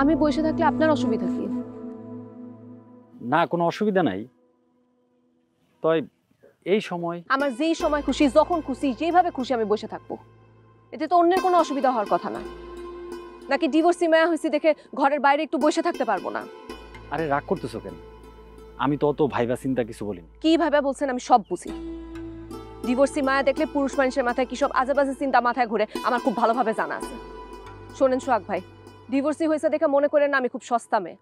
আমি বসে থাকলে আপনার অসুবিধা কি? না, কোনো অসুবিধা নাই। তাই এই সময় আমার যেই সময় খুশি, যখন খুশি, যেভাবে খুশি আমি বসে থাকবো, এতে তো অন্যের কোনো অসুবিধা হওয়ার কথা না। নাকি ডিভোর্সি মায়া হয়েছি দেখে ঘরের বাইরে একটু বসে থাকতে পারবো না? আরে রাগ করতেছো কেন? আমি তো অত ভাইবা চিন্তা কিছু বলিনি। কি ভাবে বলছেন আমি সব বুঝি। ডিভোর্সি মায়া দেখলে পুরুষ মানুষের মাথায় কি সব আজেবাজে চিন্তা মাথায় ঘুরে আমার খুব ভালোভাবে জানা আছে। শোনেন সোহাগ ভাই, ডিভোর্সি হয়েছে দেখে মনে করেন না আমি খুব সস্তা মেয়ে,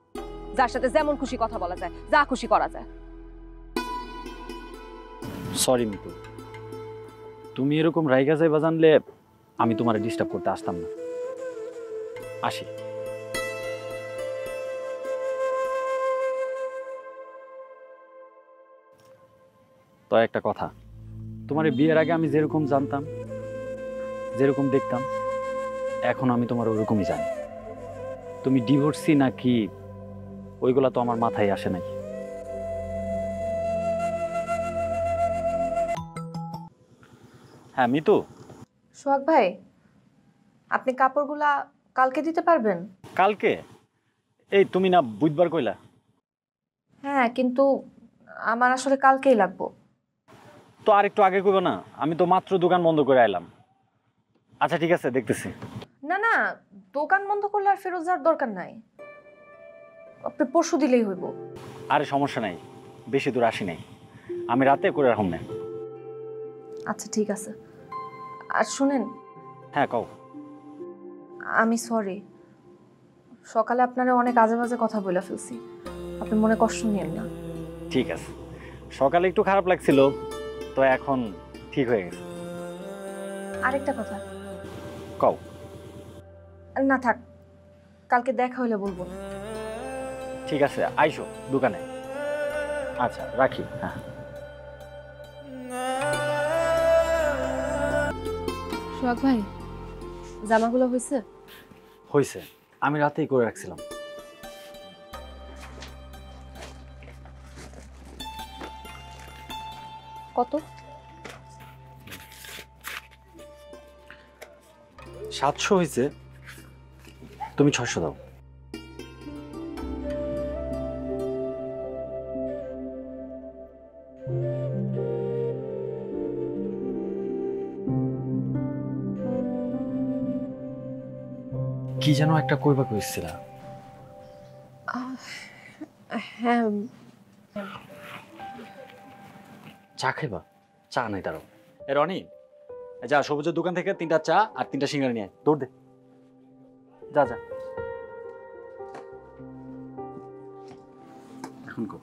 যার সাথে যেমন খুশি কথা বলা যায়, যা খুশি করা যায়। সরি মিতু, তুমি এরকম রাইগা যাইবা জানলে আমি তোমারে ডিস্টার্ব করতে আসতাম না। আসি। তো একটা কথা, তোমার এই বিয়ের আগে আমি যেরকম জানতাম, যেরকম দেখতাম, এখন আমি তোমার ওরকমই জানি। তুমি ডিভোর্সি নাকি ওইগুলা তো আমার মাথায় আসে নাই। হ্যাঁ মিতু। সোহাগ ভাই, আপনি কাপড়গুলা কালকে দিতে পারবেন? কালকে? এই তুমি না বুধবার কইলা? হ্যাঁ, কিন্তু আমার আসলে কালকেই লাগবো। তো আর একটু আগে কইবা না? আমি তো মাত্র দোকান বন্ধ করে আইলাম। আচ্ছা ঠিক আছে, দেখতেছি। না না, দোকান বন্ধ করলে আর ফেরত যাওয়ার দরকার নাই, আপনি পরশু দিলেই হইব। আরে সমস্যা নাই, বেশি দূর আসি নাই, আমি রাতে করে রাখুন না। আচ্ছা ঠিক আছে। আর শুনেন, হ্যাঁ কও। আমি সরি, সকালে আপনারা অনেক আজে বাজে কথা বলে ফেলছি, আপনি মনে কষ্ট নিয়েন না। ঠিক আছে, সকালে একটু খারাপ লাগছিল, তো এখন ঠিক হয়ে গেছে। আরেকটা কথা। কও। না থাক, কালকে দেখা হইলে বলবো। ঠিক আছে, আইসো দোকানে। আচ্ছা রাখি। হ্যাঁ। সোহাগ ভাই, জামাগুলো হয়েছে? হয়েছে, আমি রাতেই করে রাখছিলাম। কত? 700 হয়েছে, তুমি 600 দাও। কি যেন একটা কইবা কইছিলা? হ্যাঁ, চা খাইবা? চা নাই তারও। এ রনি, যা সবুজের দোকান থেকে 3টা চা আর 3টা সিঙ্গারা নিয়ে আয়, দৌড় দে। যা যা। এখন কো।